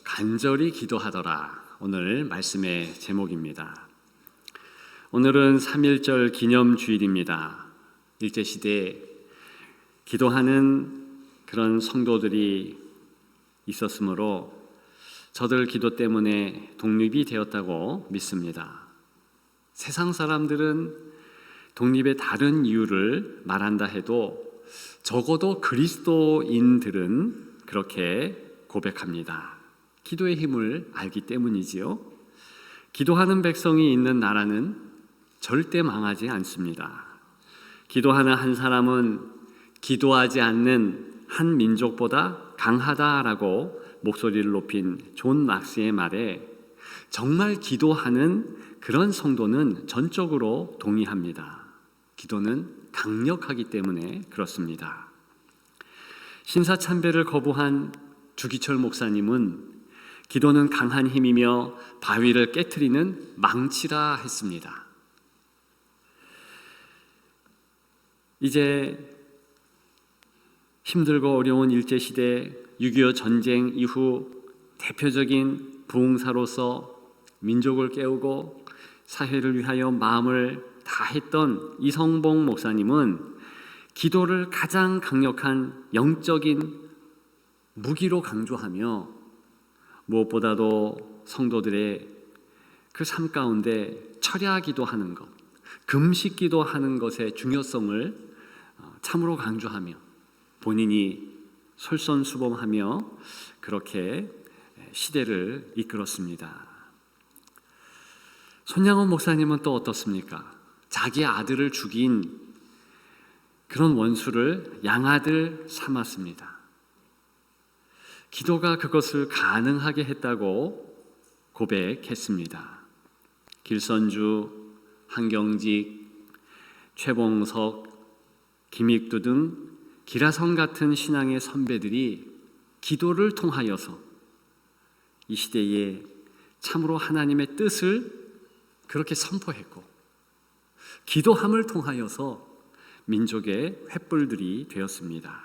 간절히 기도하더라. 오늘 말씀의 제목입니다. 오늘은 3.1절 기념주일입니다. 일제시대에 기도하는 그런 성도들이 있었으므로 저들 기도 때문에 독립이 되었다고 믿습니다. 세상 사람들은 독립의 다른 이유를 말한다 해도 적어도 그리스도인들은 그렇게 고백합니다. 기도의 힘을 알기 때문이지요. 기도하는 백성이 있는 나라는 절대 망하지 않습니다. 기도하는 한 사람은 기도하지 않는 한 민족보다 강하다라고 목소리를 높인 존 막스의 말에 정말 기도하는 그런 성도는 전적으로 동의합니다. 기도는 강력하기 때문에 그렇습니다. 신사참배를 거부한 주기철 목사님은 기도는 강한 힘이며 바위를 깨트리는 망치라 했습니다. 이제 힘들고 어려운 일제시대 6.25 전쟁 이후 대표적인 부흥사로서 민족을 깨우고 사회를 위하여 마음을 다했던 이성봉 목사님은 기도를 가장 강력한 영적인 무기로 강조하며 무엇보다도 성도들의 그 삶 가운데 철야 기도하는 것, 금식 기도하는 것의 중요성을 참으로 강조하며 본인이 솔선수범하며 그렇게 시대를 이끌었습니다. 손양원 목사님은 또 어떻습니까? 자기 아들을 죽인 그런 원수를 양아들 삼았습니다. 기도가 그것을 가능하게 했다고 고백했습니다. 길선주, 한경직, 최봉석, 김익두 등 기라성 같은 신앙의 선배들이 기도를 통하여서 이 시대에 참으로 하나님의 뜻을 그렇게 선포했고 기도함을 통하여서 민족의 횃불들이 되었습니다.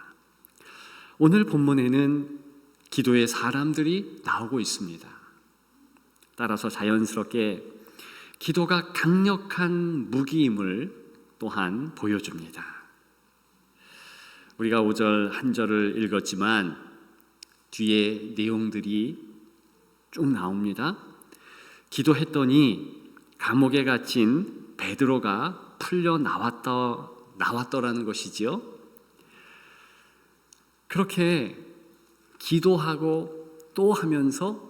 오늘 본문에는 기도의 사람들이 나오고 있습니다. 따라서 자연스럽게 기도가 강력한 무기임을 또한 보여줍니다. 우리가 5절 한 절을 읽었지만 뒤에 내용들이 쭉 나옵니다. 기도했더니 감옥에 갇힌 베드로가 풀려 나왔더라는 것이지요. 그렇게 기도하고 또 하면서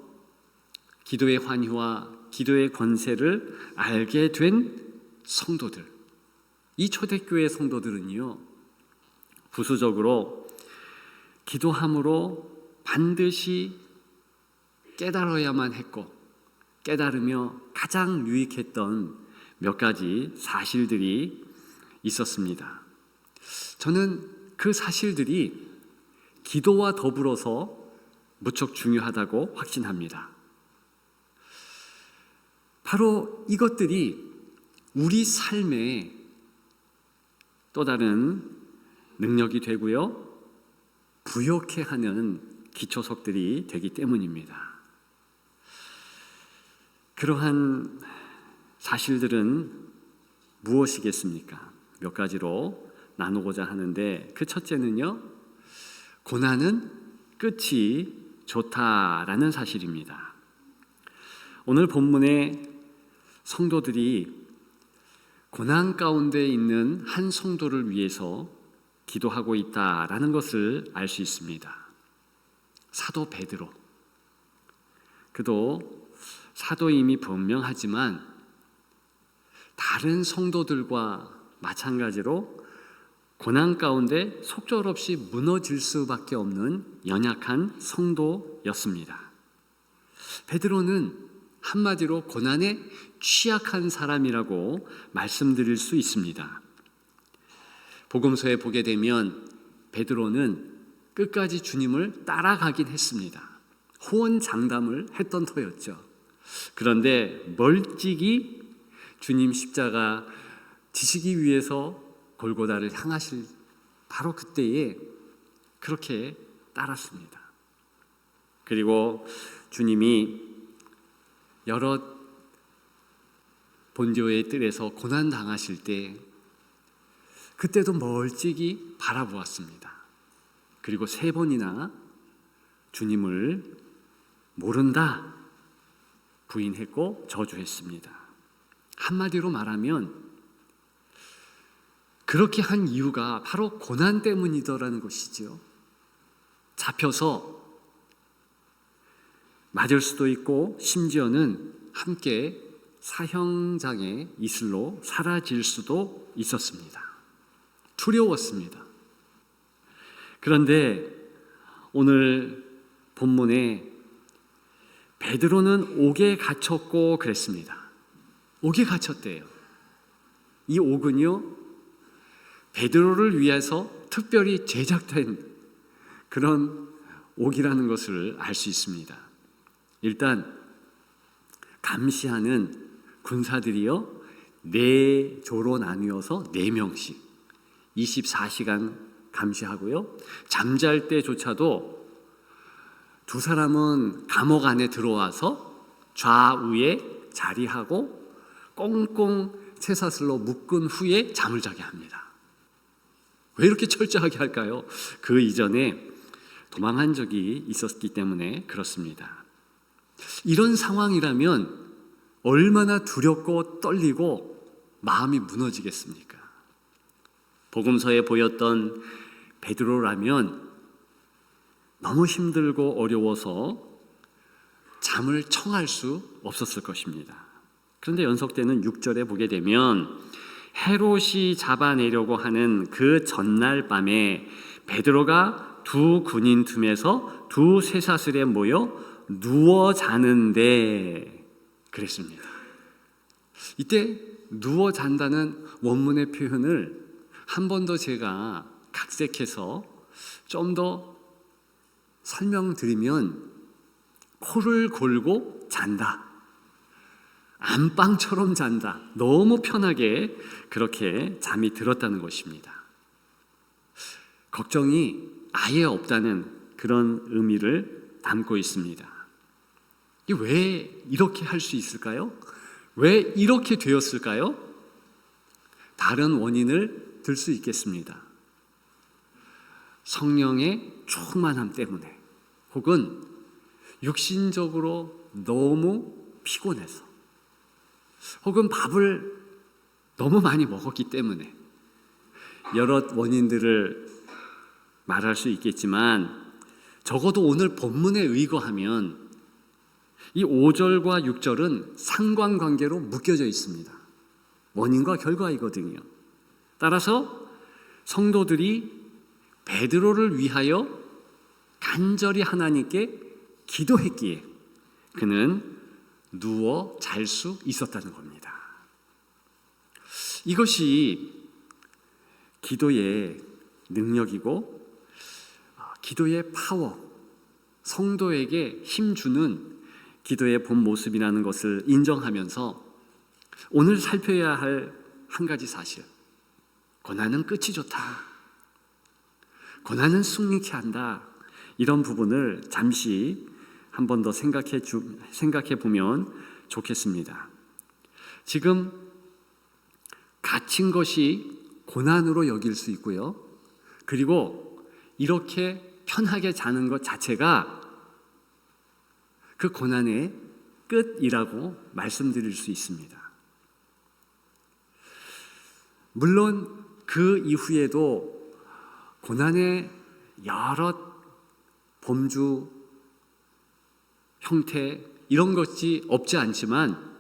기도의 환희와 기도의 권세를 알게 된 성도들, 이 초대교회 성도들은요, 부수적으로 기도함으로 반드시 깨달아야만 했고 깨달으며 가장 유익했던 몇 가지 사실들이 있었습니다. 저는 그 사실들이 기도와 더불어서 무척 중요하다고 확신합니다. 바로 이것들이 우리 삶에 또 다른 능력이 되고요, 부욕해 하는 기초석들이 되기 때문입니다. 그러한 사실들은 무엇이겠습니까? 몇 가지로 나누고자 하는데 그 첫째는요, 고난은 끝이 좋다라는 사실입니다. 오늘 본문에 성도들이 고난 가운데 있는 한 성도를 위해서 기도하고 있다라는 것을 알 수 있습니다. 사도 베드로, 그도 사도임이 분명하지만 다른 성도들과 마찬가지로 고난 가운데 속절없이 무너질 수밖에 없는 연약한 성도였습니다. 베드로는 한마디로 고난에 취약한 사람이라고 말씀드릴 수 있습니다. 복음서에 보게 되면 베드로는 끝까지 주님을 따라가긴 했습니다. 호언장담을 했던 터였죠. 그런데 멀찍이 주님 십자가 지시기 위해서 골고다를 향하실 바로 그때에 그렇게 따랐습니다. 그리고 주님이 여러 본교의 뜰에서 고난 당하실 때 그때도 멀찍이 바라보았습니다. 그리고 3번이나 주님을 모른다 부인했고 저주했습니다. 한마디로 말하면 그렇게 한 이유가 바로 고난 때문이더라는 것이지요. 잡혀서 맞을 수도 있고 심지어는 함께 사형장의 이슬로 사라질 수도 있었습니다. 두려웠습니다. 그런데 오늘 본문에 베드로는 옥에 갇혔고 그랬습니다. 옥에 갇혔대요. 이 옥은요, 베드로를 위해서 특별히 제작된 그런 옥이라는 것을 알 수 있습니다. 일단 감시하는 군사들이요 4조로 나뉘어서 4명씩 24시간 감시하고요, 잠잘 때조차도 2사람은 감옥 안에 들어와서 좌우에 자리하고 꽁꽁 쇠사슬로 묶은 후에 잠을 자게 합니다. 왜 이렇게 철저하게 할까요? 그 이전에 도망한 적이 있었기 때문에 그렇습니다. 이런 상황이라면 얼마나 두렵고 떨리고 마음이 무너지겠습니까? 복음서에 보였던 베드로라면 너무 힘들고 어려워서 잠을 청할 수 없었을 것입니다. 그런데 연속되는 6절에 보게 되면 헤롯이 잡아내려고 하는 그 전날 밤에 베드로가 2 군인 틈에서 2 쇠사슬에 모여 누워 자는데 그랬습니다. 이때 누워 잔다는 원문의 표현을 한 번 더 제가 각색해서 좀 더 설명드리면 코를 골고 잔다, 안방처럼 잔다, 너무 편하게 그렇게 잠이 들었다는 것입니다. 걱정이 아예 없다는 그런 의미를 담고 있습니다. 왜 이렇게 할 수 있을까요? 왜 이렇게 되었을까요? 다른 원인을 들 수 있겠습니다. 성령의 충만함 때문에, 혹은 육신적으로 너무 피곤해서, 혹은 밥을 너무 많이 먹었기 때문에, 여러 원인들을 말할 수 있겠지만 적어도 오늘 본문에 의거하면 이 5절과 6절은 상관관계로 묶여져 있습니다. 원인과 결과이거든요. 따라서 성도들이 베드로를 위하여 간절히 하나님께 기도했기에 그는 누워 잘 수 있었다는 겁니다. 이것이 기도의 능력이고 기도의 파워, 성도에게 힘주는 기도의 본 모습이라는 것을 인정하면서 오늘 살펴야 할 한 가지 사실, 고난은 끝이 좋다, 고난은 승리케 한다, 이런 부분을 잠시 한 번 더 생각해 보면 좋겠습니다. 지금 갇힌 것이 고난으로 여길 수 있고요, 그리고 이렇게 편하게 자는 것 자체가 그 고난의 끝이라고 말씀드릴 수 있습니다. 물론 그 이후에도 고난의 여러 범주 형태 이런 것이 없지 않지만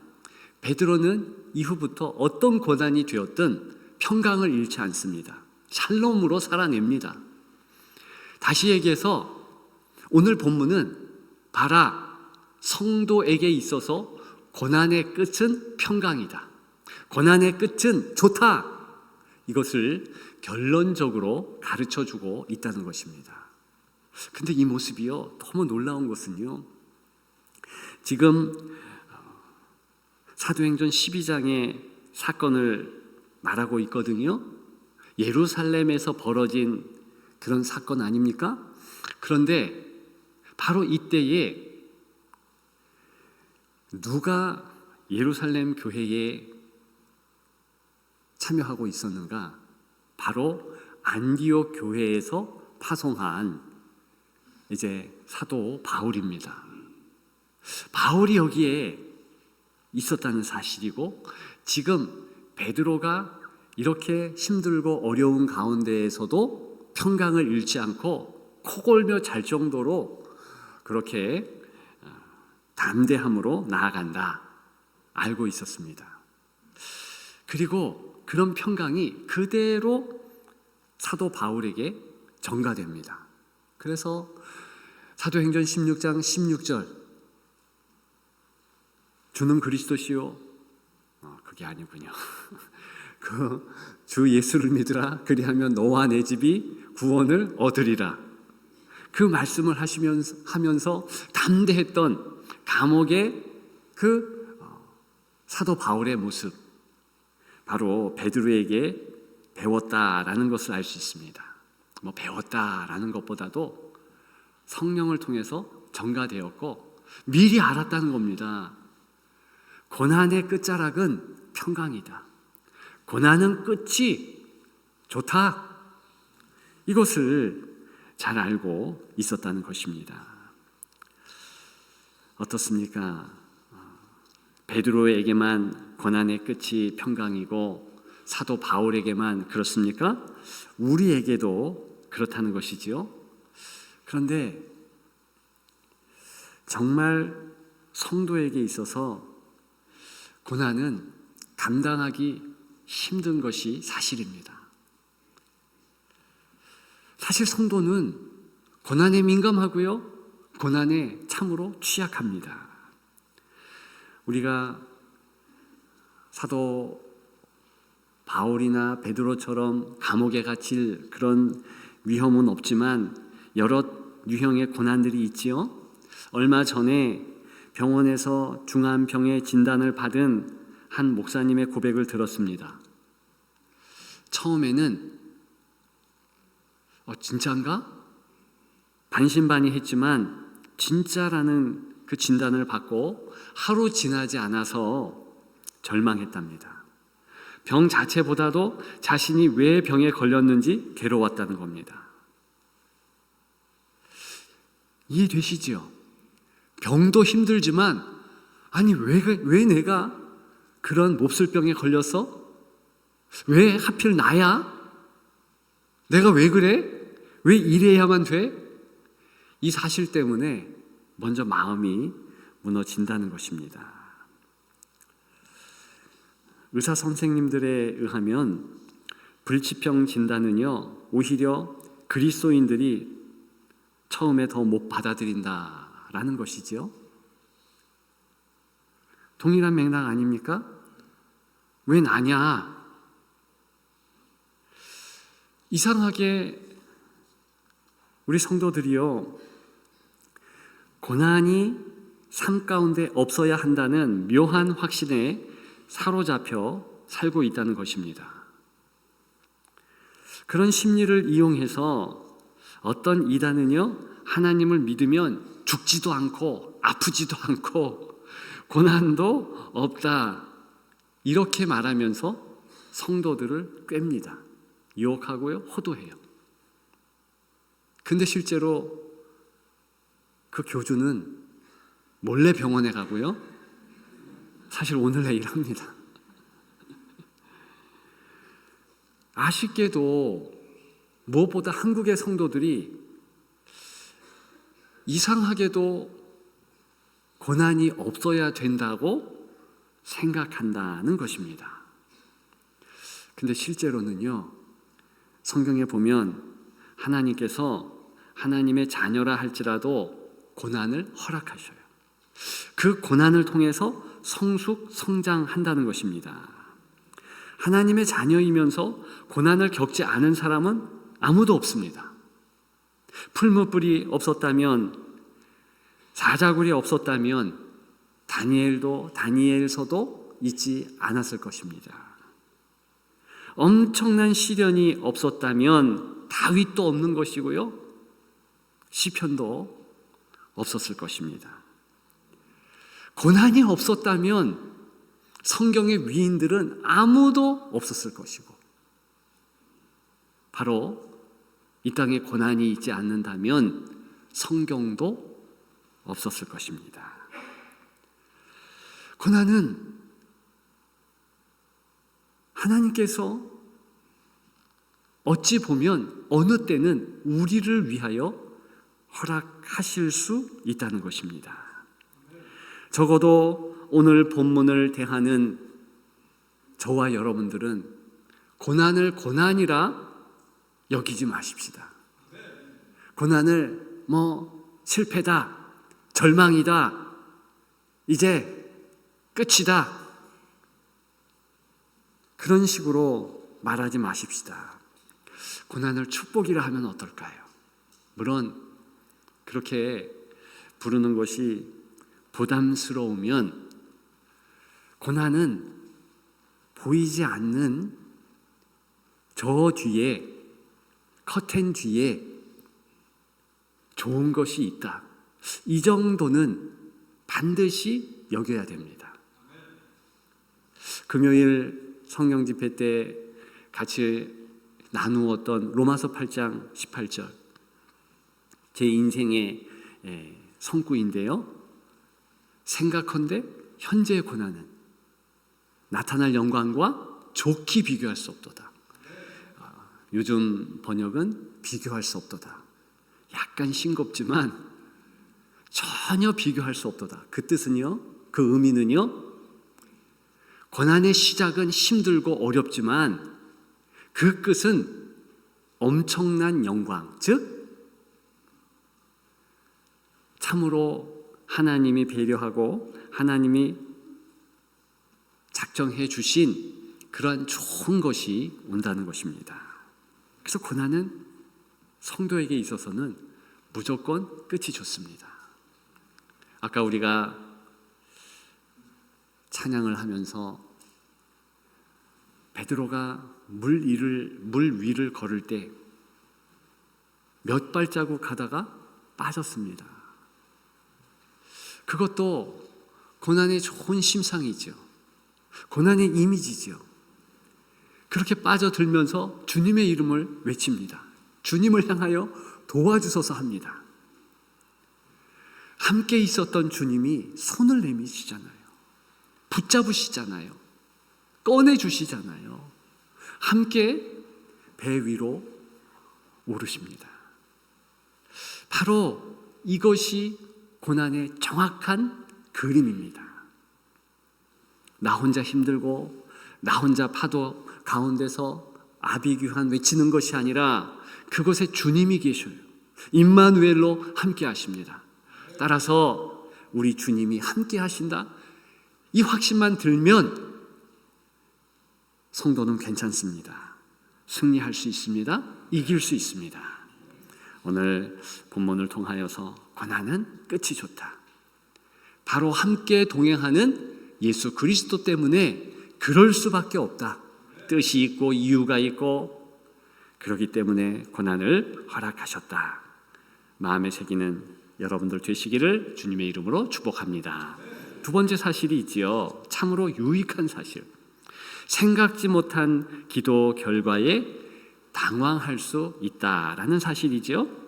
베드로는 이후부터 어떤 고난이 되었든 평강을 잃지 않습니다. 샬롬으로 살아냅니다. 다시 얘기해서 오늘 본문은 봐라, 성도에게 있어서 고난의 끝은 평강이다, 고난의 끝은 좋다, 이것을 결론적으로 가르쳐주고 있다는 것입니다. 근데 이 모습이요, 너무 놀라운 것은요, 지금 사도행전 12장의 사건을 말하고 있거든요. 예루살렘에서 벌어진 그런 사건 아닙니까? 그런데 바로 이때에 누가 예루살렘 교회에 참여하고 있었는가? 바로 안디옥 교회에서 파송한 이제 사도 바울입니다. 바울이 여기에 있었다는 사실이고, 지금 베드로가 이렇게 힘들고 어려운 가운데에서도 평강을 잃지 않고 코골며 잘 정도로 그렇게 담대함으로 나아간다 알고 있었습니다. 그리고 그런 평강이 그대로 사도 바울에게 전가됩니다. 그래서 사도행전 16장 16절, 주는 그리스도시요, 그게 아니군요. 그 주 예수를 믿으라, 그리하면 너와 내 집이 구원을 얻으리라. 그 말씀을 하면서 담대했던 감옥의 그 사도 바울의 모습, 바로 베드로에게 배웠다라는 것을 알 수 있습니다. 배웠다라는 것보다도 성령을 통해서 전가되었고 미리 알았다는 겁니다. 고난의 끝자락은 평강이다. 고난은 끝이 좋다. 이것을 잘 알고 있었다는 것입니다. 어떻습니까? 베드로에게만 고난의 끝이 평강이고 사도 바울에게만 그렇습니까? 우리에게도 그렇다는 것이지요. 그런데 정말 성도에게 있어서 고난은 감당하기 힘든 것이 사실입니다. 사실 성도는 고난에 민감하고요, 고난에 참으로 취약합니다. 우리가 사도 바울이나 베드로처럼 감옥에 갇힐 그런 위험은 없지만 여러 유형의 고난들이 있지요. 얼마 전에 병원에서 중환병의 진단을 받은 한 목사님의 고백을 들었습니다. 처음에는 진짠가? 반신반의했지만 진짜라는 그 진단을 받고 하루 지나지 않아서 절망했답니다. 병 자체보다도 자신이 왜 병에 걸렸는지 괴로웠다는 겁니다. 이해되시죠? 병도 힘들지만 아니 왜 내가 그런 몹쓸병에 걸렸어? 왜 하필 나야? 내가 왜 그래? 왜 이래야만 돼? 이 사실 때문에 먼저 마음이 무너진다는 것입니다. 의사 선생님들에 의하면 불치병 진단은요, 오히려 그리스도인들이 처음에 더 못 받아들인다라는 것이지요. 동일한 맥락 아닙니까? 왜 나냐? 이상하게 우리 성도들이요, 고난이 삶 가운데 없어야 한다는 묘한 확신에 사로잡혀 살고 있다는 것입니다. 그런 심리를 이용해서 어떤 이단은요, 하나님을 믿으면 죽지도 않고 아프지도 않고 고난도 없다, 이렇게 말하면서 성도들을 꿰입니다. 유혹하고요, 호도해요. 근데 실제로 그 교주는 몰래 병원에 가고요, 사실 오늘 내일 합니다. 아쉽게도 무엇보다 한국의 성도들이 이상하게도 고난이 없어야 된다고 생각한다는 것입니다. 근데 실제로는요, 성경에 보면 하나님께서 하나님의 자녀라 할지라도 고난을 허락하셔요. 그 고난을 통해서 성장한다는 것입니다. 하나님의 자녀이면서 고난을 겪지 않은 사람은 아무도 없습니다. 풀무불이 없었다면, 사자굴이 없었다면 다니엘서도 있지 않았을 것입니다. 엄청난 시련이 없었다면 다윗도 없는 것이고요, 시편도 없었을 것입니다. 고난이 없었다면 성경의 위인들은 아무도 없었을 것이고, 바로 이 땅에 고난이 있지 않는다면 성경도 없었을 것입니다. 고난은 하나님께서 어찌 보면 어느 때는 우리를 위하여 허락하실 수 있다는 것입니다. 적어도 오늘 본문을 대하는 저와 여러분들은 고난을 고난이라 여기지 마십시다. 고난을 실패다, 절망이다, 이제 끝이다, 그런 식으로 말하지 마십시다. 고난을 축복이라 하면 어떨까요? 물론 그렇게 부르는 것이 부담스러우면 고난은 보이지 않는 저 뒤에, 커튼 뒤에 좋은 것이 있다, 이 정도는 반드시 여겨야 됩니다. 금요일 성령 집회 때 같이 나누었던 로마서 8장 18절, 제 인생의 성구인데요. 생각컨대 현재의 고난은 나타날 영광과 좋게 비교할 수 없도다. 요즘 번역은 비교할 수 없도다. 약간 싱겁지만 전혀 비교할 수 없도다. 그 뜻은요, 그 의미는요, 고난의 시작은 힘들고 어렵지만 그 끝은 엄청난 영광, 즉 참으로 하나님이 배려하고 하나님이 작정해 주신 그러한 좋은 것이 온다는 것입니다. 그래서 고난은 성도에게 있어서는 무조건 끝이 좋습니다. 아까 우리가 찬양을 하면서 베드로가 물 위를 걸을 때 몇 발자국 가다가 빠졌습니다. 그것도 고난의 좋은 심상이죠. 고난의 이미지죠. 그렇게 빠져들면서 주님의 이름을 외칩니다. 주님을 향하여 도와주소서 합니다. 함께 있었던 주님이 손을 내미시잖아요. 붙잡으시잖아요. 꺼내주시잖아요. 함께 배 위로 오르십니다. 바로 이것이 고난의 정확한 그림입니다. 나 혼자 힘들고 나 혼자 파도 가운데서 아비규환 외치는 것이 아니라 그곳에 주님이 계셔요. 임마누엘로 함께 하십니다. 따라서 우리 주님이 함께 하신다, 이 확신만 들면 성도는 괜찮습니다. 승리할 수 있습니다. 이길 수 있습니다. 오늘 본문을 통하여서 고난은 끝이 좋다, 바로 함께 동행하는 예수 그리스도 때문에 그럴 수밖에 없다, 뜻이 있고 이유가 있고 그렇기 때문에 고난을 허락하셨다, 마음에 새기는 여러분들 되시기를 주님의 이름으로 축복합니다. 두 번째 사실이 있지요. 참으로 유익한 사실, 생각지 못한 기도 결과에 당황할 수 있다라는 사실이지요.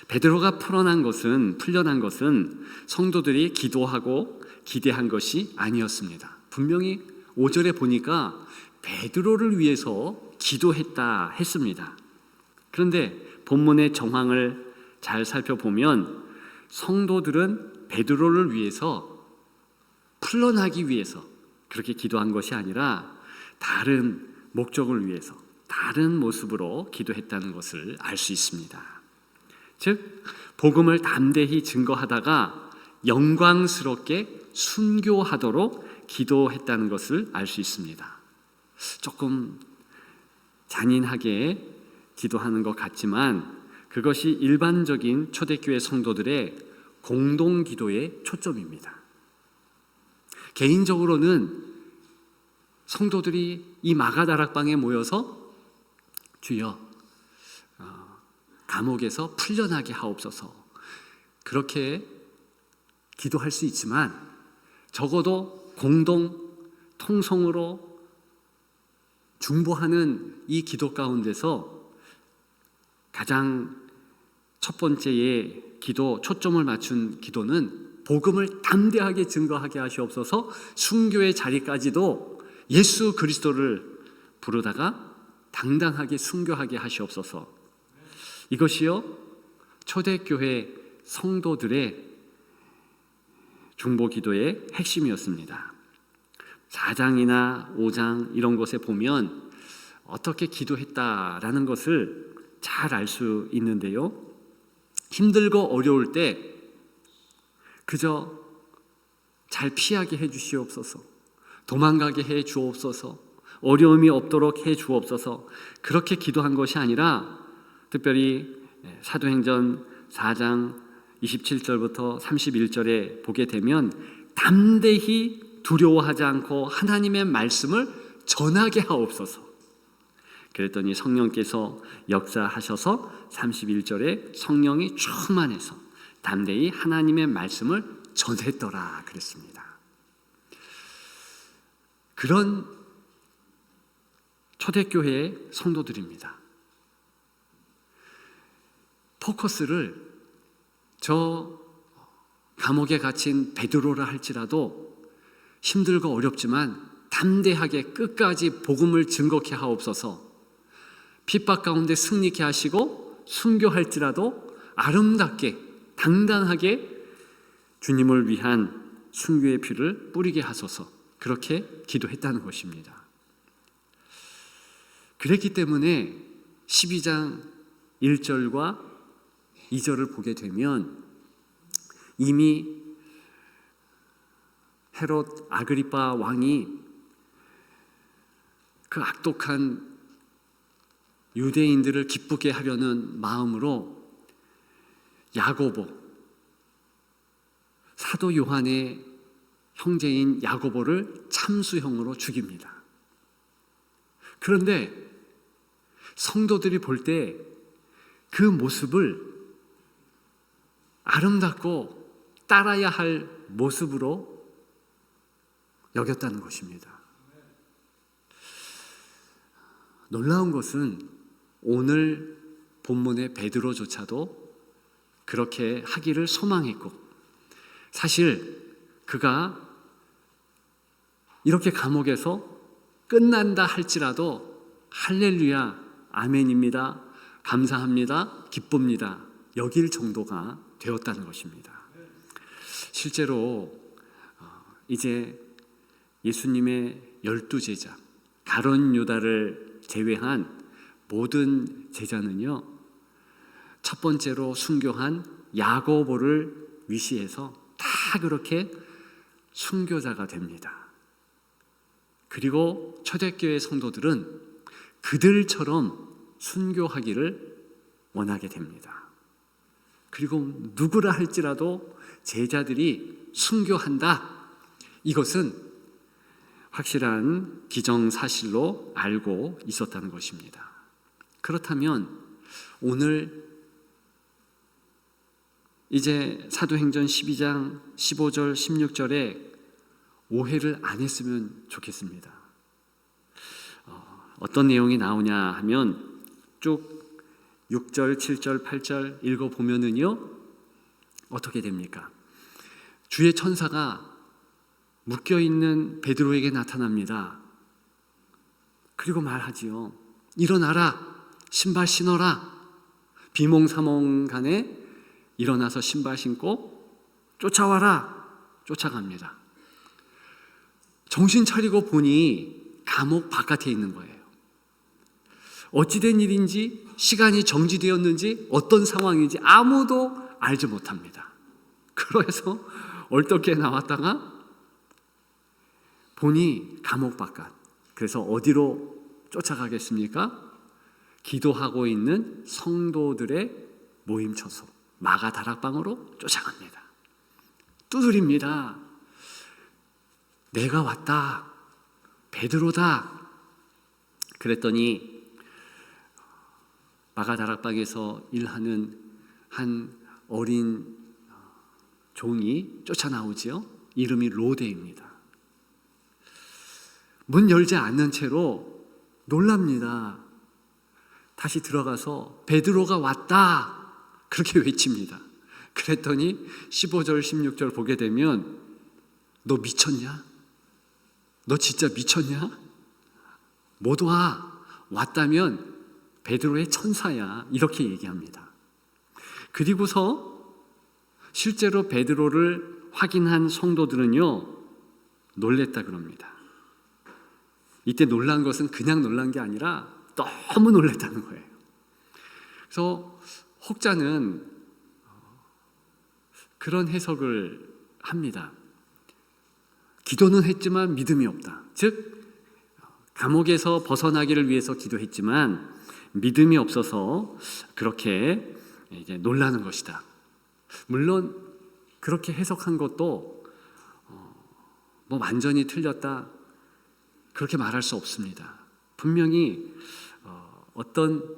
베드로가 풀려난 것은 성도들이 기도하고 기대한 것이 아니었습니다. 분명히 5절에 보니까 베드로를 위해서 기도했다 했습니다. 그런데 본문의 정황을 잘 살펴보면 성도들은 베드로를 위해서, 풀려나기 위해서 그렇게 기도한 것이 아니라 다른 목적을 위해서, 다른 모습으로 기도했다는 것을 알 수 있습니다. 즉, 복음을 담대히 증거하다가 영광스럽게 순교하도록 기도했다는 것을 알 수 있습니다. 조금 잔인하게 기도하는 것 같지만 그것이 일반적인 초대교회 성도들의 공동 기도의 초점입니다. 개인적으로는 성도들이 이 마가다락방에 모여서 주여 감옥에서 풀려나게 하옵소서, 그렇게 기도할 수 있지만 적어도 공동 통성으로 중보하는 이 기도 가운데서 가장 첫 번째의 기도, 초점을 맞춘 기도는 복음을 담대하게 증거하게 하시옵소서. 순교의 자리까지도 예수 그리스도를 부르다가 당당하게 순교하게 하시옵소서. 이것이요 초대교회 성도들의 중보 기도의 핵심이었습니다. 4장이나 5장 이런 곳에 보면 어떻게 기도했다라는 것을 잘 알 수 있는데요, 힘들고 어려울 때 그저 잘 피하게 해 주시옵소서, 도망가게 해 주옵소서, 어려움이 없도록 해 주옵소서, 그렇게 기도한 것이 아니라 특별히 사도행전 4장 27절부터 31절에 보게 되면 담대히 두려워하지 않고 하나님의 말씀을 전하게 하옵소서. 그랬더니 성령께서 역사하셔서 31절에 성령이 충만해서 담대히 하나님의 말씀을 전했더라 그랬습니다. 그런 초대교회의 성도들입니다. 포커스를 저 감옥에 갇힌 베드로라 할지라도 힘들고 어렵지만 담대하게 끝까지 복음을 증거케 하옵소서, 핍박 가운데 승리케 하시고 순교할지라도 아름답게 당당하게 주님을 위한 순교의 피를 뿌리게 하소서, 그렇게 기도했다는 것입니다. 그랬기 때문에 12장 1절과 2절을 보게 되면 이미 헤롯 아그리파 왕이 그 악독한 유대인들을 기쁘게 하려는 마음으로 야고보, 사도 요한의 형제인 야고보를 참수형으로 죽입니다. 그런데 성도들이 볼 때 그 모습을 아름답고 따라야 할 모습으로 여겼다는 것입니다. 놀라운 것은 오늘 본문의 베드로조차도 그렇게 하기를 소망했고, 사실 그가 이렇게 감옥에서 끝난다 할지라도 할렐루야, 아멘입니다, 감사합니다, 기쁩니다, 여길 정도가 되었다는 것입니다. 실제로 이제 예수님의 12제자 가룟 유다를 제외한 모든 제자는요, 첫 번째로 순교한 야고보를 위시해서 다 그렇게 순교자가 됩니다. 그리고 초대교회 성도들은 그들처럼 순교하기를 원하게 됩니다. 그리고 누구라 할지라도 제자들이 순교한다, 이것은 확실한 기정사실로 알고 있었다는 것입니다. 그렇다면 오늘 이제 사도행전 12장 15절 16절에 오해를 안 했으면 좋겠습니다. 어떤 내용이 나오냐 하면 쭉 6절, 7절, 8절 읽어보면은요, 어떻게 됩니까? 주의 천사가 묶여있는 베드로에게 나타납니다. 그리고 말하지요. 일어나라, 신발 신어라. 비몽사몽간에 일어나서 신발 신고 쫓아와라. 쫓아갑니다. 정신 차리고 보니 감옥 바깥에 있는 거예요. 어찌된 일인지, 시간이 정지되었는지, 어떤 상황인지 아무도 알지 못합니다. 그래서 얼떨결에 나왔다가 보니 감옥 바깥. 그래서 어디로 쫓아가겠습니까? 기도하고 있는 성도들의 모임처소 마가 다락방으로 쫓아갑니다. 두드립니다. 내가 왔다, 베드로다. 그랬더니 마가 다락방에서 일하는 한 어린 종이 쫓아나오지요. 이름이 로데입니다. 문 열지 않는 채로 놀랍니다. 다시 들어가서 베드로가 왔다 그렇게 외칩니다. 그랬더니 15절 16절 보게 되면 너 미쳤냐? 너 진짜 미쳤냐? 못 와. 왔다면 베드로의 천사야 이렇게 얘기합니다. 그리고서 실제로 베드로를 확인한 성도들은요 놀랬다 그럽니다. 이때 놀란 것은 그냥 놀란 게 아니라 너무 놀랬다는 거예요. 그래서 혹자는 그런 해석을 합니다. 기도는 했지만 믿음이 없다. 즉 감옥에서 벗어나기를 위해서 기도했지만 믿음이 없어서 그렇게 이제 놀라는 것이다. 물론 그렇게 해석한 것도 뭐 완전히 틀렸다 그렇게 말할 수 없습니다. 분명히 어떤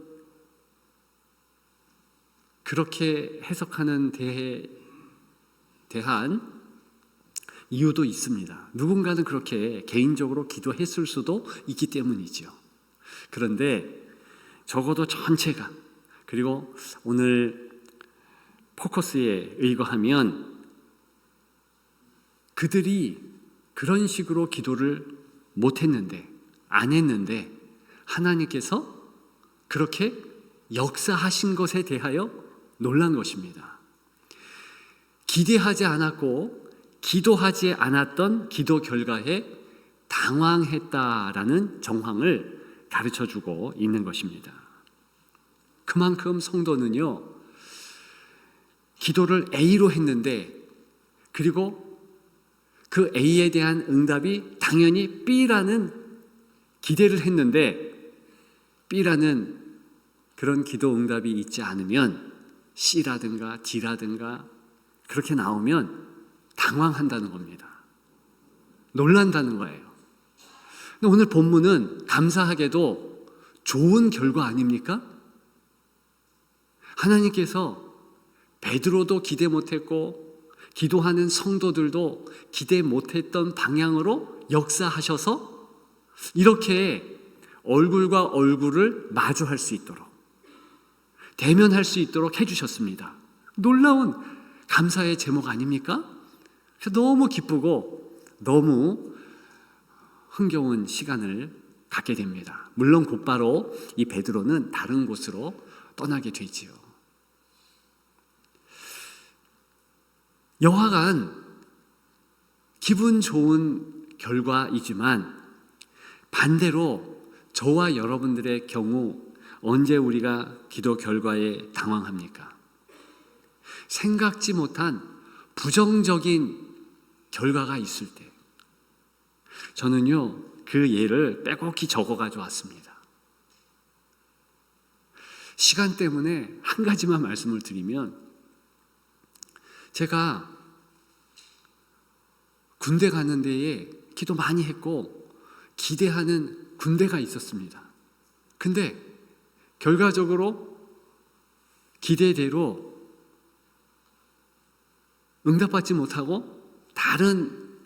그렇게 해석하는 데에 대한 이유도 있습니다. 누군가는 그렇게 개인적으로 기도했을 수도 있기 때문이죠. 그런데 적어도 전체가, 그리고 오늘 포커스에 의거하면 그들이 그런 식으로 기도를 못했는데, 안 했는데 하나님께서 그렇게 역사하신 것에 대하여 놀란 것입니다. 기대하지 않았고 기도하지 않았던 기도 결과에 당황했다라는 정황을 가르쳐주고 있는 것입니다. 그만큼 성도는요 기도를 A로 했는데, 그리고 그 A에 대한 응답이 당연히 B라는 기대를 했는데, B라는 그런 기도 응답이 있지 않으면 C라든가 D라든가 그렇게 나오면 당황한다는 겁니다. 놀란다는 거예요. 근데 오늘 본문은 감사하게도 좋은 결과 아닙니까? 하나님께서 베드로도 기대 못했고 기도하는 성도들도 기대 못했던 방향으로 역사하셔서 이렇게 얼굴과 얼굴을 마주할 수 있도록, 대면할 수 있도록 해주셨습니다. 놀라운 감사의 제목 아닙니까? 그래서 너무 기쁘고 너무 흥겨운 시간을 갖게 됩니다. 물론 곧바로 이 베드로는 다른 곳으로 떠나게 되지요. 여하간 기분 좋은 결과이지만 반대로 저와 여러분들의 경우 언제 우리가 기도 결과에 당황합니까? 생각지 못한 부정적인 결과가 있을 때, 저는요 그 예를 빼곡히 적어 가져왔습니다. 시간 때문에 한 가지만 말씀을 드리면, 제가 군대 가는 데에 기도 많이 했고 기대하는 군대가 있었습니다. 근데 결과적으로 기대대로 응답받지 못하고 다른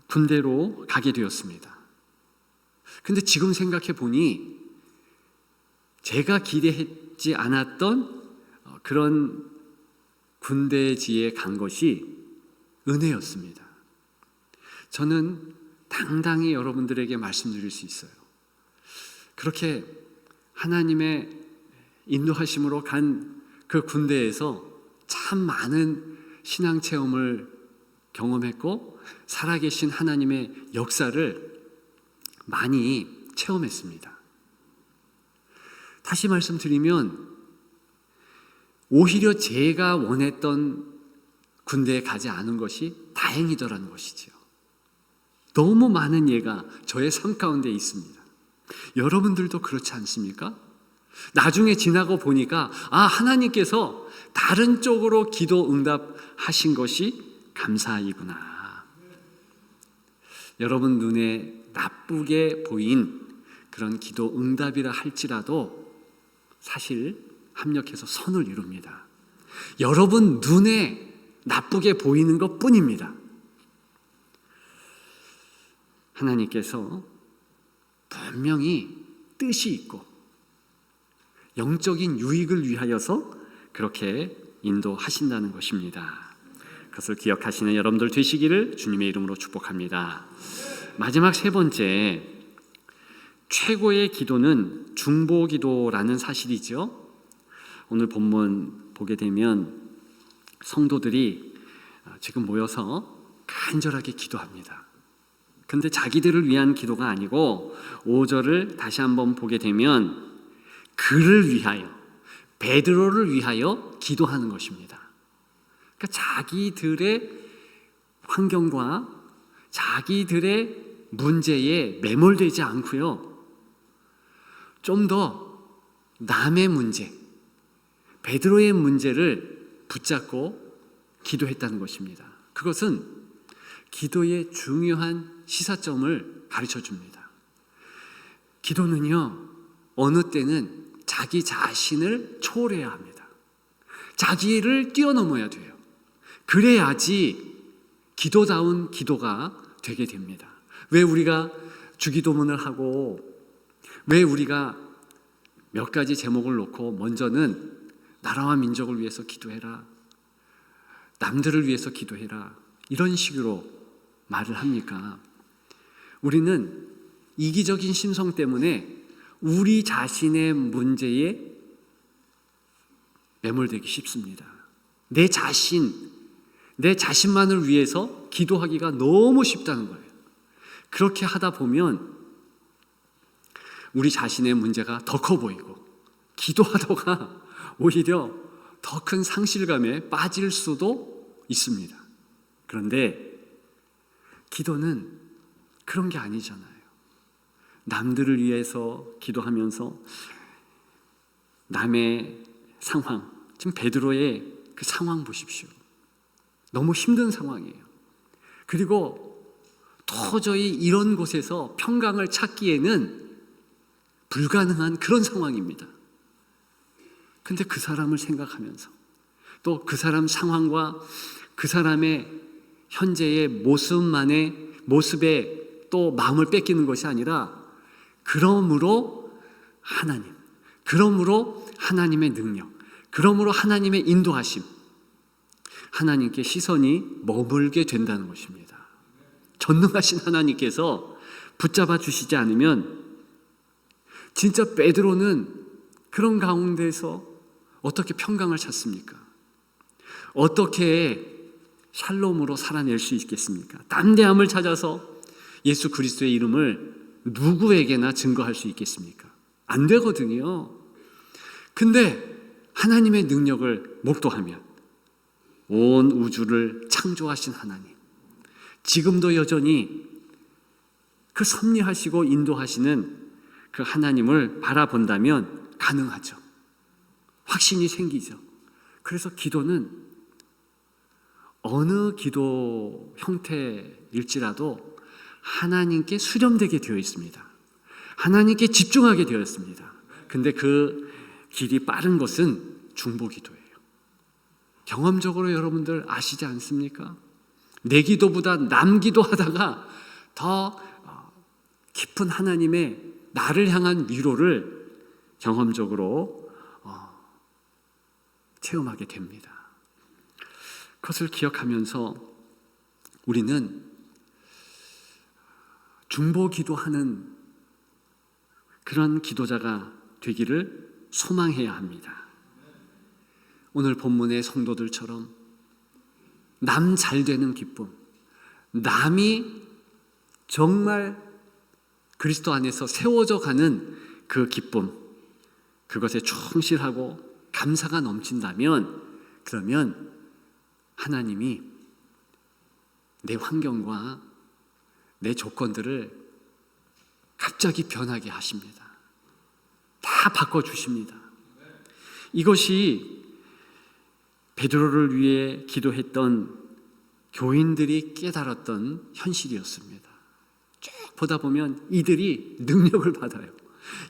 군대로 가게 되었습니다. 근데 지금 생각해 보니 제가 기대했지 않았던 그런 군대지에 간 것이 은혜였습니다. 저는 당당히 여러분들에게 말씀드릴 수 있어요. 그렇게 하나님의 인도하심으로 간 그 군대에서 참 많은 신앙 체험을 경험했고 살아계신 하나님의 역사를 많이 체험했습니다. 다시 말씀드리면 오히려 제가 원했던 군대에 가지 않은 것이 다행이더라는 것이지요. 너무 많은 예가 저의 삶 가운데 있습니다. 여러분들도 그렇지 않습니까? 나중에 지나고 보니까 하나님께서 다른 쪽으로 기도 응답하신 것이 감사이구나. 여러분 눈에 나쁘게 보인 그런 기도 응답이라 할지라도 사실 합력해서 선을 이룹니다. 여러분 눈에 나쁘게 보이는 것 뿐입니다. 하나님께서 분명히 뜻이 있고 영적인 유익을 위하여서 그렇게 인도하신다는 것입니다. 그것을 기억하시는 여러분들 되시기를 주님의 이름으로 축복합니다. 마지막 세 번째, 최고의 기도는 중보기도라는 사실이죠. 오늘 본문 보게 되면 성도들이 지금 모여서 간절하게 기도합니다. 근데 자기들을 위한 기도가 아니고 5절을 다시 한번 보게 되면 그를 위하여, 베드로를 위하여 기도하는 것입니다. 그러니까 자기들의 환경과 자기들의 문제에 매몰되지 않고요, 좀 더 남의 문제, 베드로의 문제를 붙잡고 기도했다는 것입니다. 그것은 기도의 중요한 시사점을 가르쳐 줍니다. 기도는요, 어느 때는 자기 자신을 초월해야 합니다. 자기를 뛰어넘어야 돼요. 그래야지 기도다운 기도가 되게 됩니다. 왜 우리가 주기도문을 하고, 왜 우리가 몇 가지 제목을 놓고 먼저는 나라와 민족을 위해서 기도해라, 남들을 위해서 기도해라, 이런 식으로 말을 합니까? 우리는 이기적인 심성 때문에 우리 자신의 문제에 매몰되기 쉽습니다. 내 자신만을 위해서 기도하기가 너무 쉽다는 거예요. 그렇게 하다 보면 우리 자신의 문제가 더 커 보이고, 기도하다가 오히려 더 큰 상실감에 빠질 수도 있습니다. 그런데 기도는 그런 게 아니잖아요. 남들을 위해서 기도하면서 남의 상황, 지금 베드로의 그 상황 보십시오. 너무 힘든 상황이에요. 그리고 도저히 이런 곳에서 평강을 찾기에는 불가능한 그런 상황입니다. 근데 그 사람을 생각하면서, 또 그 사람 상황과 그 사람의 현재의 모습에 또 마음을 뺏기는 것이 아니라, 그러므로 하나님의 능력, 그러므로 하나님의 인도하심, 하나님께 시선이 머물게 된다는 것입니다. 전능하신 하나님께서 붙잡아 주시지 않으면 진짜 베드로는 그런 가운데서 어떻게 평강을 찾습니까? 어떻게 샬롬으로 살아낼 수 있겠습니까? 담대함을 찾아서 예수 그리스도의 이름을 누구에게나 증거할 수 있겠습니까? 안 되거든요. 근데 하나님의 능력을 목도하면 온 우주를 창조하신 하나님, 지금도 여전히 그 섭리하시고 인도하시는 그 하나님을 바라본다면 가능하죠. 확신이 생기죠. 그래서 기도는 어느 기도 형태일지라도 하나님께 수렴되게 되어 있습니다. 하나님께 집중하게 되어 있습니다. 근데 그 길이 빠른 것은 중보기도예요. 경험적으로 여러분들 아시지 않습니까? 내 기도보다 남 기도하다가 더 깊은 하나님의 나를 향한 위로를 경험적으로 체험하게 됩니다. 그것을 기억하면서 우리는 중보기도하는 그런 기도자가 되기를 소망해야 합니다. 오늘 본문의 성도들처럼 남 잘 되는 기쁨, 남이 정말 그리스도 안에서 세워져 가는 그 기쁨, 그것에 충실하고 감사가 넘친다면, 그러면 하나님이 내 환경과 내 조건들을 갑자기 변하게 하십니다. 다 바꿔주십니다. 이것이 베드로를 위해 기도했던 교인들이 깨달았던 현실이었습니다. 쭉 보다 보면 이들이 능력을 받아요.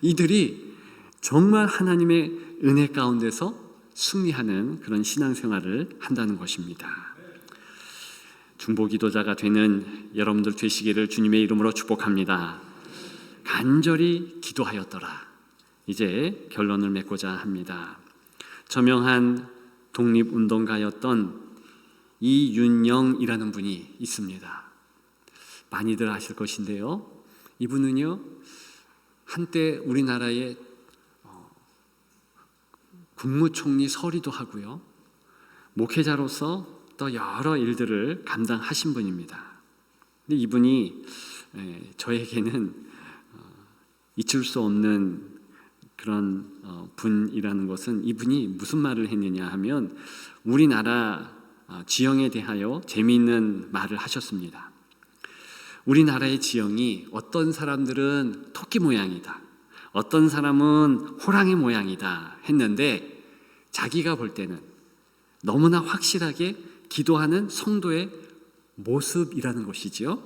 이들이 정말 하나님의 은혜 가운데서 승리하는 그런 신앙생활을 한다는 것입니다. 중보기도자가 되는 여러분들 되시기를 주님의 이름으로 축복합니다. 간절히 기도하였더라. 이제 결론을 맺고자 합니다. 저명한 독립운동가였던 이윤영이라는 분이 있습니다. 많이들 아실 것인데요. 이분은요, 한때 우리나라의 국무총리 서리도 하고요, 목회자로서 또 여러 일들을 감당하신 분입니다. 근데 이분이 저에게는 잊을 수 없는 그런 분이라는 것은, 이분이 무슨 말을 했느냐 하면 우리나라 지형에 대하여 재미있는 말을 하셨습니다. 우리나라의 지형이 어떤 사람들은 토끼 모양이다, 어떤 사람은 호랑이 모양이다 했는데, 자기가 볼 때는 너무나 확실하게 기도하는 성도의 모습이라는 것이지요.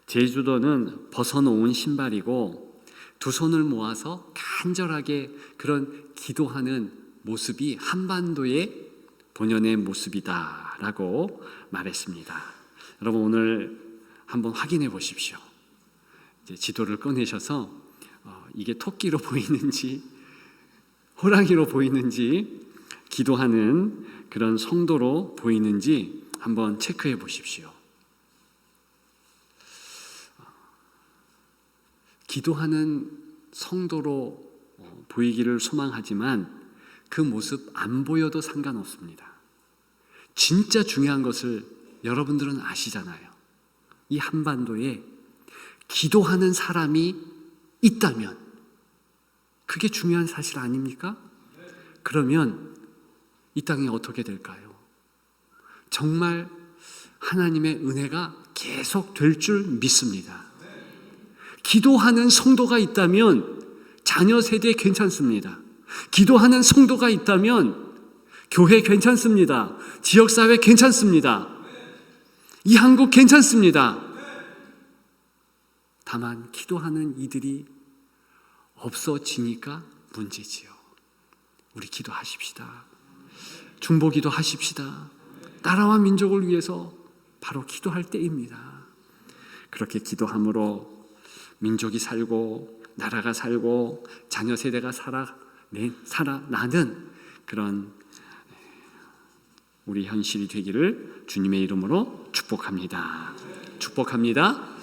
제주도는 벗어놓은 신발이고 두 손을 모아서 간절하게 그런 기도하는 모습이 한반도의 본연의 모습이다라고 말했습니다. 여러분, 오늘 한번 확인해 보십시오. 이제 지도를 꺼내셔서 이게 토끼로 보이는지 호랑이로 보이는지, 기도하는 그런 성도로 보이는지 한번 체크해 보십시오. 기도하는 성도로 보이기를 소망하지만 그 모습 안 보여도 상관없습니다. 진짜 중요한 것을 여러분들은 아시잖아요. 이 한반도에 기도하는 사람이 있다면 그게 중요한 사실 아닙니까? 그러면 이 땅이 어떻게 될까요? 정말 하나님의 은혜가 계속 될 줄 믿습니다. 기도하는 성도가 있다면 자녀 세대 괜찮습니다. 기도하는 성도가 있다면 교회 괜찮습니다. 지역사회 괜찮습니다. 이 한국 괜찮습니다. 다만 기도하는 이들이 없어지니까 문제지요. 우리 기도하십시다. 중보기도 하십시다. 나라와 민족을 위해서 바로 기도할 때입니다. 그렇게 기도함으로 민족이 살고 나라가 살고 자녀 세대가 살아나는 그런 우리 현실이 되기를 주님의 이름으로 축복합니다. 축복합니다.